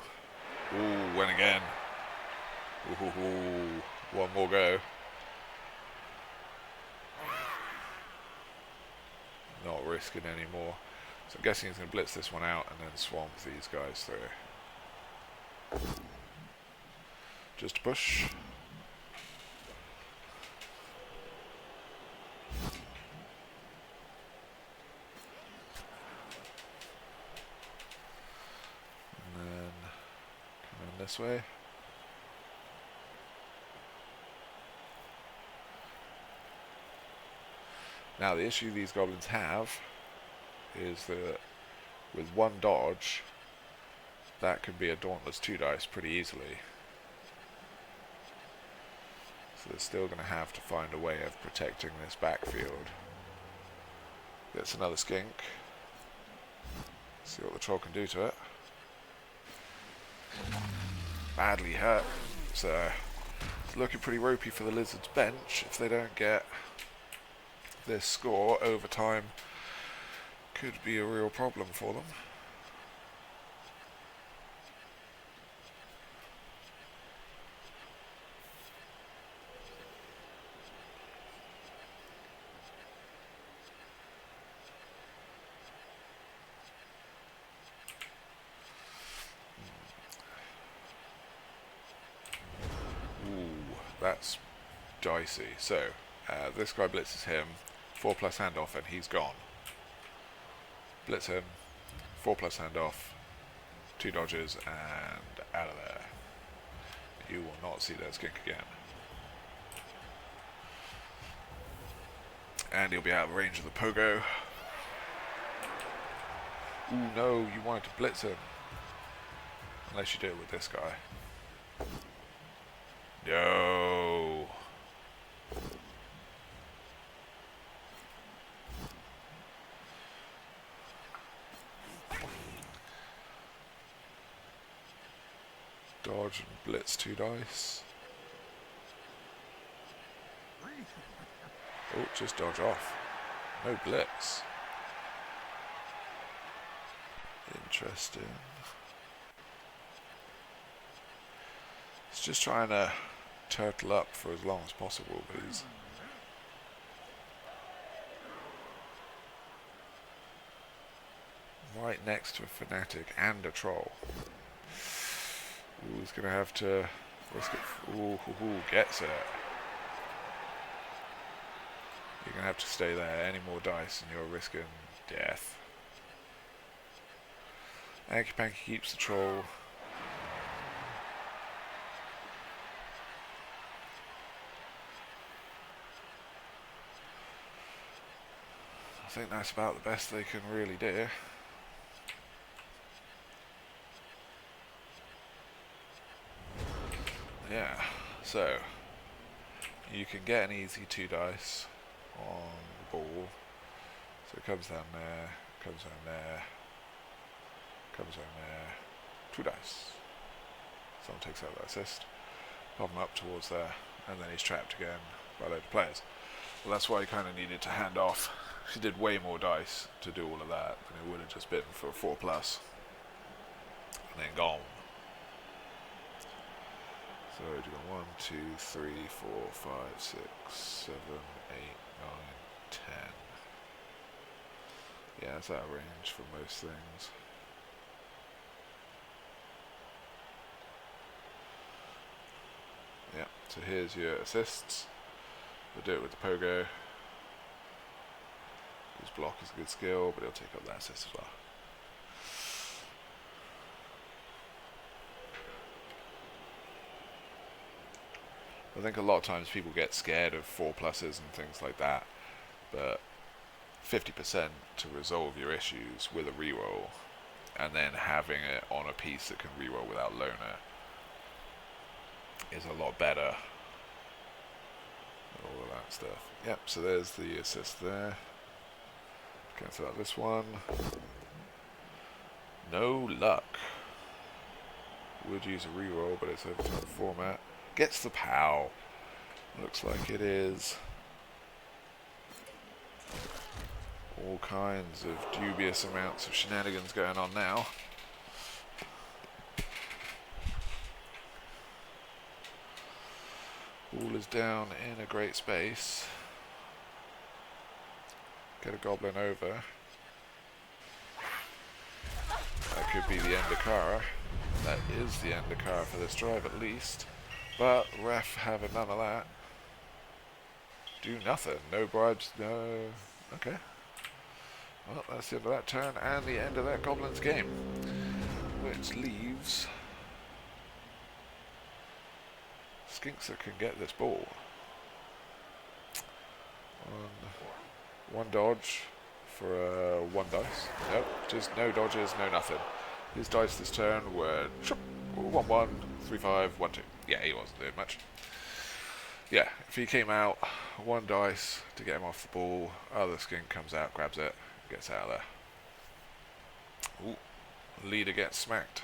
Ooh, went again. Ooh, 1 more go. Not risking anymore. So I'm guessing he's going to blitz this one out and then swamp these guys through. Just a push. And then come in this way. Now the issue these goblins have is that with 1 dodge, that can be a dauntless 2 dice pretty easily. So they're still going to have to find a way of protecting this backfield. Gets another skink. See what the troll can do to it. Badly hurt. So it's looking pretty ropey for the lizard's bench. If they don't get this score, overtime could be a real problem for them. that's dicey. So, this guy blitzes him, 4+ handoff, and he's gone. Blitz him, 4+ handoff, 2 dodges, and out of there. You will not see that skink again. And he'll be out of range of the pogo. Ooh, no, you wanted to blitz him. Unless you do it with this guy. No. Dodge and blitz 2 dice. Oh, just dodge off. No blitz. Interesting. He's just trying to turtle up for as long as possible, but he's right next to a fanatic and a troll. Ooh, he's going to have to risk it. Ooh, gets it. You're going to have to stay there. Any more dice and you're risking death. Anky Panky keeps the troll. I think that's about the best they can really do. Yeah, so you can get an easy 2 dice on the ball. So it comes down there, comes down there, comes down there, 2 dice. Someone takes out that assist, pop him up towards there, and then he's trapped again by a load of players. Well, that's why he kind of needed to hand off. He did way more dice to do all of that than it would have just been for a 4+, and then gone. So do you got 1, 2, 3, 4, 5, 6, 7, 8, 9, 10. Yeah, it's out of range for most things. Yeah, so here's your assists. We'll do it with the pogo. His block is a good skill, but he'll take up that assist as well. I think a lot of times people get scared of 4+ and things like that, but 50% to resolve your issues with a reroll, and then having it on a piece that can reroll without loner is a lot better. All of that stuff. Yep, so there's the assist there. Cancel out this one. No luck. Would use a reroll, but it's overtime format. Gets the POW. Looks like it is. All kinds of dubious amounts of shenanigans going on now. Ball is down in a great space. Get a goblin over. That could be the end of Kara. That is the end of Kara for this drive at least. But ref having none of that. Do nothing. No bribes, no... Okay. Well, that's the end of that turn and the end of that Goblin's game. Which leaves Skinks that can get this ball. One dodge for 1 dice. Nope, just no dodges, no nothing. His dice this turn were 1-1, 3-5, 1-2. Yeah, he wasn't doing much. Yeah, if he came out, 1 dice to get him off the ball, other skink comes out, grabs it, gets out of there. Ooh, leader gets smacked.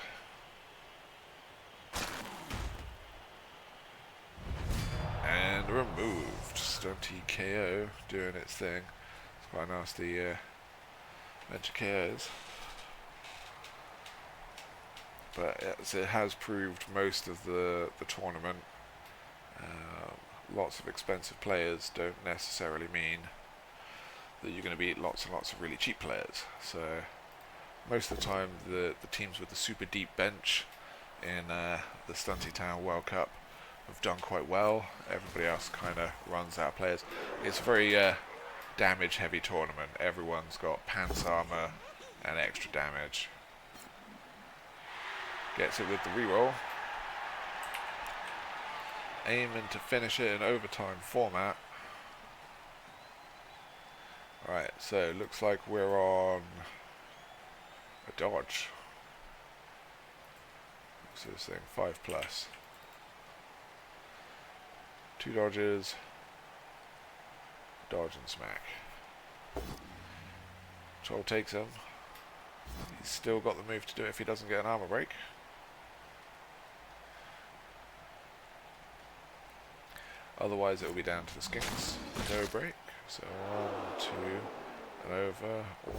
And removed. Stunty KO doing its thing. It's quite a nasty bunch of KOs. But it has proved most of the tournament. Lots of expensive players don't necessarily mean that you're going to beat lots and lots of really cheap players. So most of the time the teams with the super deep bench in the Stunty Town World Cup have done quite well. Everybody else kind of runs out of players. It's a very damage heavy tournament. Everyone's got pants armor and extra damage. Gets it with the reroll. Aiming to finish it in overtime format. Right, so looks like we're on a dodge. What's this thing? 5+. 2 dodges. Dodge and smack. Troll takes him. He's still got the move to do it if he doesn't get an armor break. Otherwise it will be down to the skinks. No break. So 1, 2, and over. 1.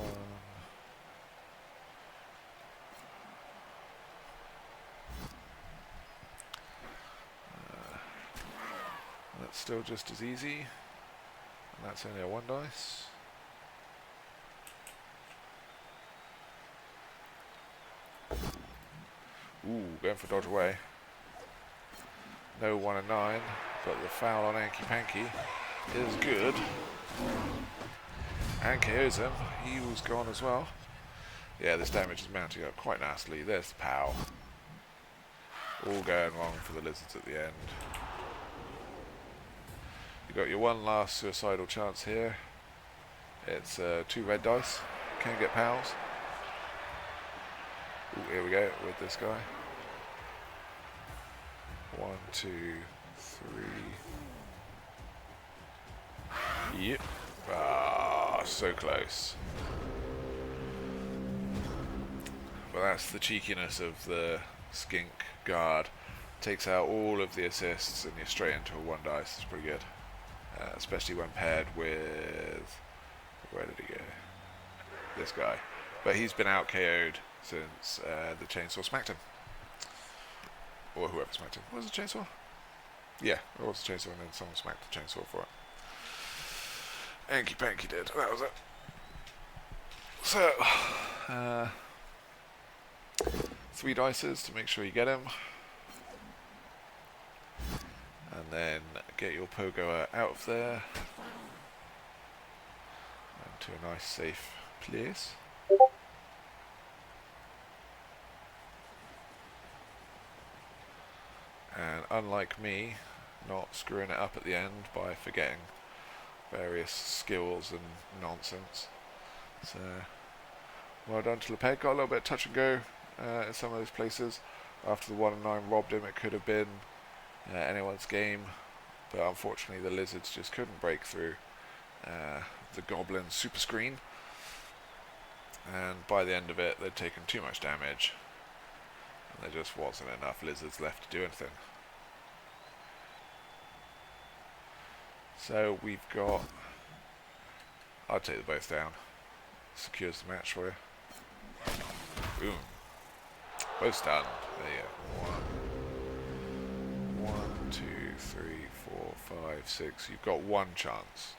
That's still just as easy. And that's only a 1 dice. Ooh, going for dodge away. No 1 and 9, but the foul on Anky Panky is good. And KOs him. He was gone as well. Yeah, this damage is mounting up quite nicely. There's the POW. All going wrong for the lizards at the end. You got your one last suicidal chance here. It's 2 red dice. Can get POWs. Ooh, here we go with this guy. 1, 2, 3. Yep. Ah, so close. But that's the cheekiness of the skink guard. Takes out all of the assists and you're straight into a 1 dice. It's pretty good. Especially when paired with... Where did he go? This guy. But he's been out KO'd since the chainsaw smacked him. Or whoever smacked him. Was it a chainsaw? Yeah, it was a chainsaw and then someone smacked the chainsaw for it. Anky Panky did. That was it. So, 3 dices to make sure you get him. And then get your pogoer out of there. And to a nice safe place. And unlike me, not screwing it up at the end by forgetting various skills and nonsense. So, well done to Lepeg. Got a little bit of touch and go in some of those places. After the 1 and 9 robbed him, it could have been anyone's game. But unfortunately the lizards just couldn't break through the goblin super screen. And by the end of it, they'd taken too much damage. And there just wasn't enough lizards left to do anything. So we've got... I'll take the both down. Secures the match for you. Boom. Both stunned. There you go. 1, 2, 3, 4, 5, 6. You've got 1 chance.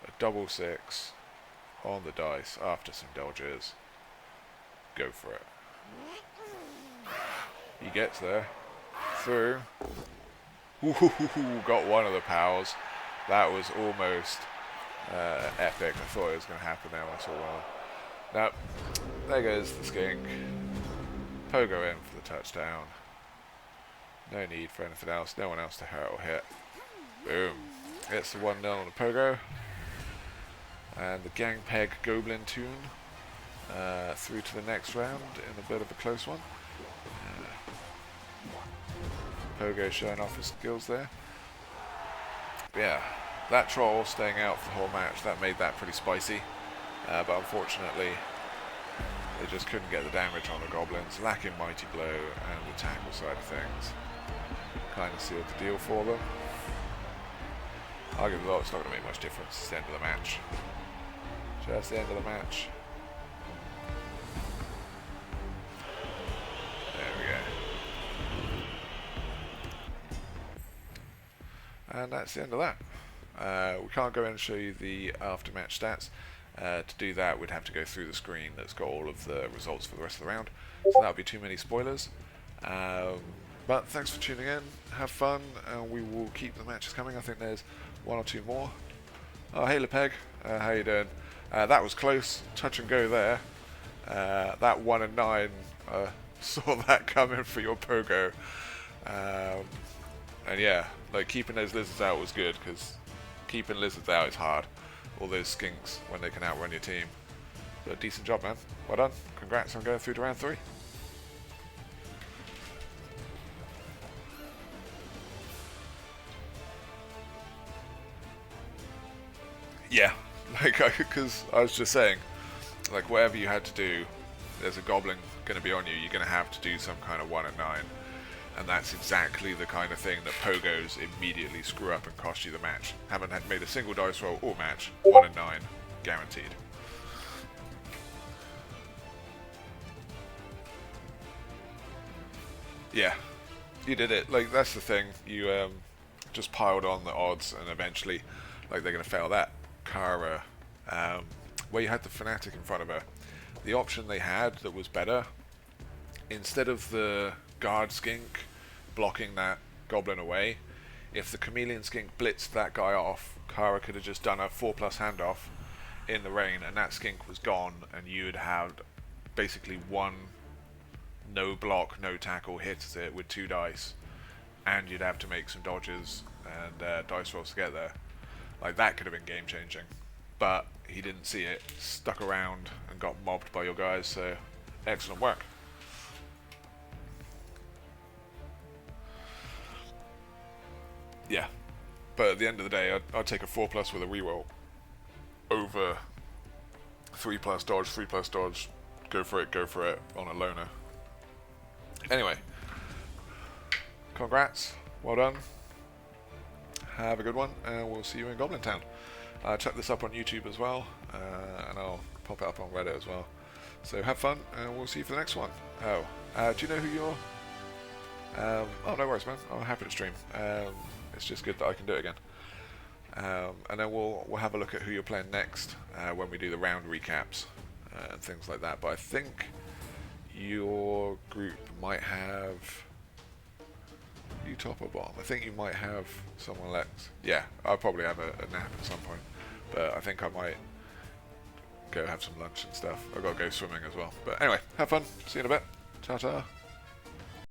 A double 6 on the dice after some dodges. Go for it. He gets there. Through. Ooh, got one of the POWs. That was almost epic. I thought it was going to happen there when I saw one. Now, there goes the skink. Pogo in for the touchdown. No need for anything else. No one else to hurt or hit. Boom. It's the 1-0 on the Pogo. And the Lepeg Goblin tune through to the next round in a bit of a close one. Pogo showing off his skills there. But yeah, that troll staying out for the whole match, that made that pretty spicy. But unfortunately, they just couldn't get the damage on the goblins, lacking Mighty Blow and the tackle side of things. Kind of sealed the deal for them. Arguably, though, it's not going to make much difference. It's the end of the match. Just the end of the match. There we go. And that's the end of that. We can't go in and show you the after-match stats. To do that, we'd have to go through the screen that's got all of the results for the rest of the round. So that would be too many spoilers. But thanks for tuning in. Have fun, and we will keep the matches coming. I think there's one or two more. Oh, hey Lepeg, how you doing? That was close, touch and go there. That 1 and 9, saw that coming for your pogo. And yeah, like keeping those lizards out was good, because keeping lizards out is hard. All those skinks when they can outrun your team. So decent job, man. Well done. Congrats on going through to round 3. Yeah, like, because I was just saying, like, whatever you had to do, there's a goblin going to be on you, you're going to have to do some kind of 1 and 9. And that's exactly the kind of thing that pogos immediately screw up and cost you the match. Haven't had made a single dice roll all match, 1 and 9, guaranteed. Yeah, you did it. Like, that's the thing, you just piled on the odds, and eventually, like, they're going to fail that. Kara, where you had the fanatic in front of her, the option they had that was better, instead of the guard skink blocking that goblin away, if the chameleon skink blitzed that guy off, Kara could have just done a 4+ handoff in the rain, and that skink was gone, and you'd have basically one no block, no tackle hits it with 2 dice, and you'd have to make some dodges and dice rolls to get there. Like, that could have been game changing, but he didn't see it, stuck around and got mobbed by your guys, so excellent work. Yeah, but at the end of the day, I'd take a 4+ with a reroll over 3+ dodge, 3+ dodge, go for it on a loner. Anyway, congrats, well done. Have a good one, and we'll see you in Goblin Town. Check this up on YouTube as well, and I'll pop it up on Reddit as well. So have fun, and we'll see you for the next one. Oh, do you know who you're? Oh, no worries, man. I'm happy to stream. It's just good that I can do it again. And then we'll have a look at who you're playing next when we do the round recaps and things like that. But I think your group might have. You top or bottom? I think you might have someone left. Yeah, I'll probably have a nap at some point, but I think I might go have some lunch and stuff. I've got to go swimming as well. But anyway, have fun. See you in a bit. Ta-ta.